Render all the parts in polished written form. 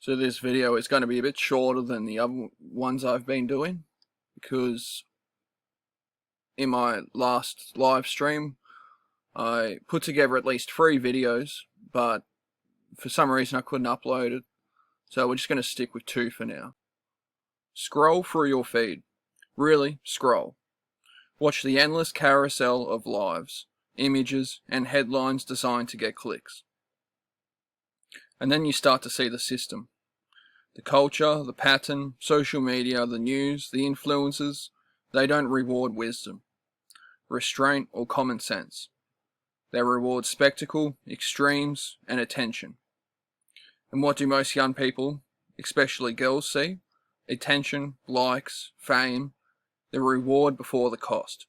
So this video is going to be a bit shorter than the other ones I've been doing, because in my last live stream I put together at least 3 videos, but for some reason I couldn't upload it, so we're just going to stick with 2 for now. Scroll through your feed. Really, scroll. Watch the endless carousel of lives, images and headlines designed to get clicks. And then you start to see the system. The culture, the pattern, social media, the news, the influencers, they don't reward wisdom, restraint or common sense. They reward spectacle, extremes and attention. And what do most young people, especially girls, see? Attention, likes, fame, the reward before the cost.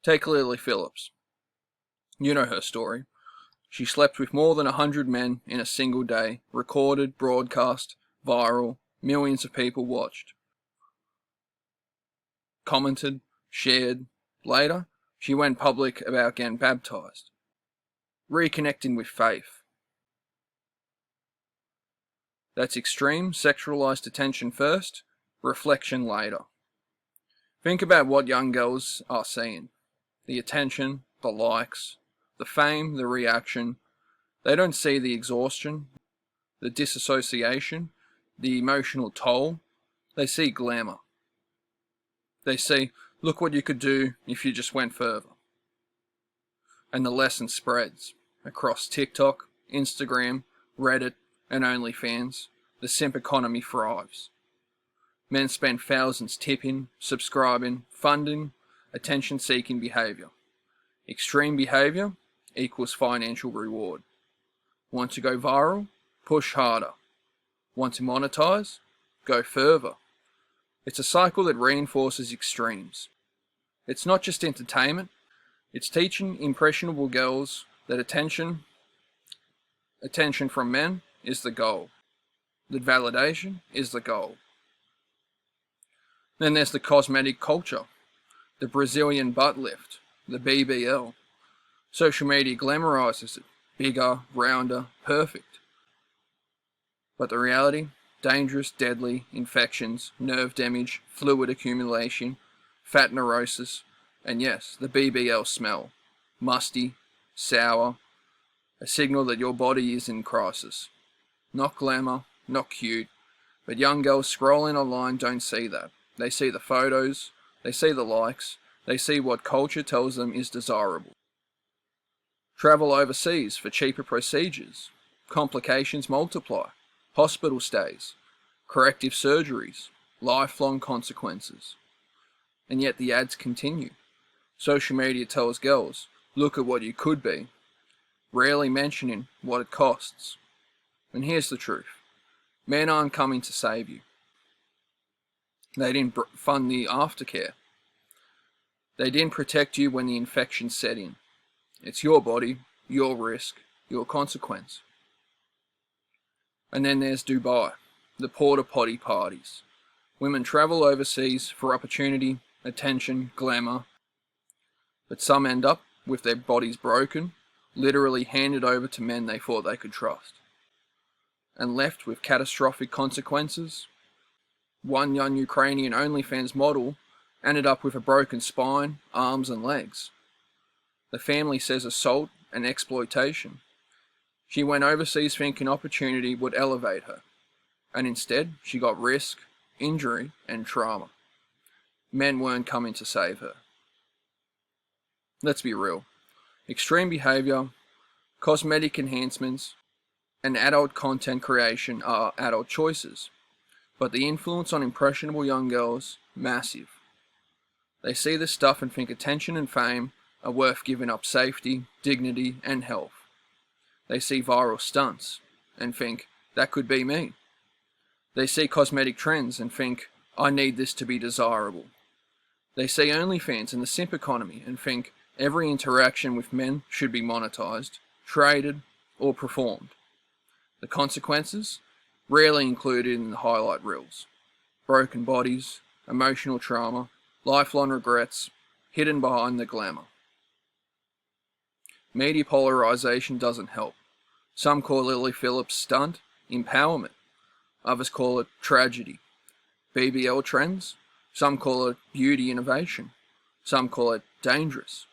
Take Lily Phillips. You know her story. She slept with more than 100 men in a single day, recorded, broadcast, viral, millions of people watched. Commented, shared. Later, she went public about getting baptized. Reconnecting with faith. That's extreme, sexualized attention first, reflection later. Think about what young girls are seeing. The attention, the likes, the fame, the reaction. They don't see the exhaustion, the disassociation, the emotional toll. They see glamour. They see, look what you could do if you just went further. And the lesson spreads across TikTok, Instagram, Reddit, and OnlyFans. The simp economy thrives. Men spend thousands tipping, subscribing, funding, attention-seeking behavior. Extreme behavior equals financial reward. Want to go viral? Push harder. Want to monetize? Go further. It's a cycle that reinforces extremes. It's not just entertainment, it's teaching impressionable girls that attention from men is the goal. That validation is the goal. Then there's the cosmetic culture, the Brazilian butt lift, the BBL. Social media glamorizes it, bigger, rounder, perfect. But the reality? Dangerous, deadly, infections, nerve damage, fluid accumulation, fat neurosis, and yes, the BBL smell. Musty, sour, a signal that your body is in crisis. Not glamour, not cute, but young girls scrolling online don't see that. They see the photos, they see the likes, they see what culture tells them is desirable. Travel overseas for cheaper procedures. Complications multiply. Hospital stays. Corrective surgeries. Lifelong consequences. And yet the ads continue. Social media tells girls, look at what you could be, rarely mentioning what it costs. And here's the truth. Men aren't coming to save you. They didn't fund the aftercare. They didn't protect you when the infection set in. It's your body, your risk, your consequence. And then there's Dubai, the porta potty parties. Women travel overseas for opportunity, attention, glamour, but some end up with their bodies broken, literally handed over to men they thought they could trust, and left with catastrophic consequences. One young Ukrainian OnlyFans model ended up with a broken spine, arms and legs. The family says assault and exploitation. She went overseas thinking opportunity would elevate her, and instead she got risk, injury and trauma. Men weren't coming to save her. Let's be real. Extreme behavior, cosmetic enhancements, and adult content creation are adult choices, but the influence on impressionable young girls, massive. They see this stuff and think attention and fame are worth giving up safety, dignity, and health. They see viral stunts and think, that could be me. They see cosmetic trends and think, I need this to be desirable. They see OnlyFans and the simp economy and think, every interaction with men should be monetized, traded, or performed. The consequences? Rarely included in the highlight reels. Broken bodies, emotional trauma, lifelong regrets, hidden behind the glamour. Media polarization doesn't help. Some call Lily Phillips' stunt empowerment. Others call it tragedy. BBL trends, some call it beauty innovation. Some call it dangerous.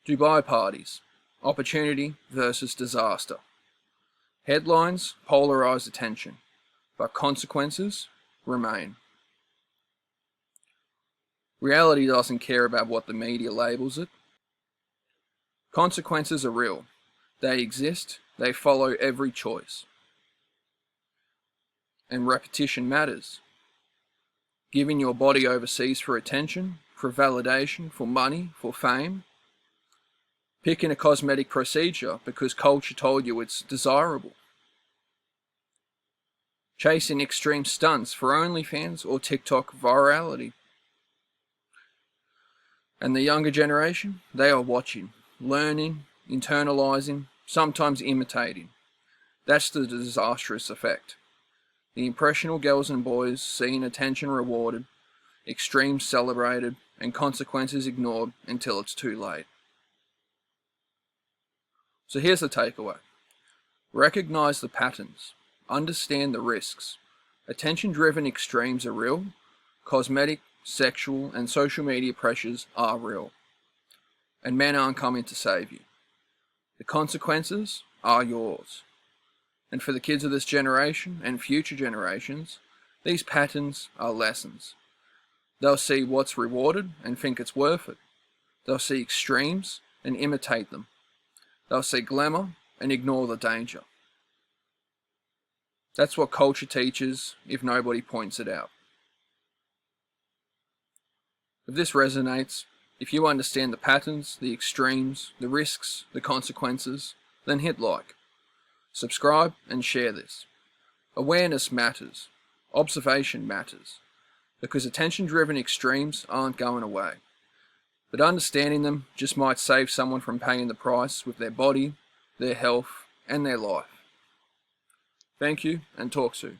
Dubai parties, opportunity versus disaster. Headlines polarize attention, but consequences remain. Reality doesn't care about what the media labels it. Consequences are real. They exist, they follow every choice. And repetition matters. Giving your body overseas for attention, for validation, for money, for fame. Picking a cosmetic procedure because culture told you it's desirable. Chasing extreme stunts for OnlyFans or TikTok virality. And the younger generation, they are watching, learning, internalizing, sometimes imitating. That's the disastrous effect. The impressionable girls and boys seeing attention rewarded, extremes celebrated, and consequences ignored until it's too late. So here's the takeaway. Recognize the patterns. Understand the risks. Attention-driven extremes are real. Cosmetic, sexual, and social media pressures are real. And men aren't coming to save you. The consequences are yours. And for the kids of this generation and future generations, these patterns are lessons. They'll see what's rewarded and think it's worth it. They'll see extremes and imitate them. They'll see glamour and ignore the danger. That's what culture teaches if nobody points it out. If this resonates, if you understand the patterns, the extremes, the risks, the consequences, then hit like. Subscribe and share this. Awareness matters. Observation matters. Because attention-driven extremes aren't going away. But understanding them just might save someone from paying the price with their body, their health, and their life. Thank you, and talk soon.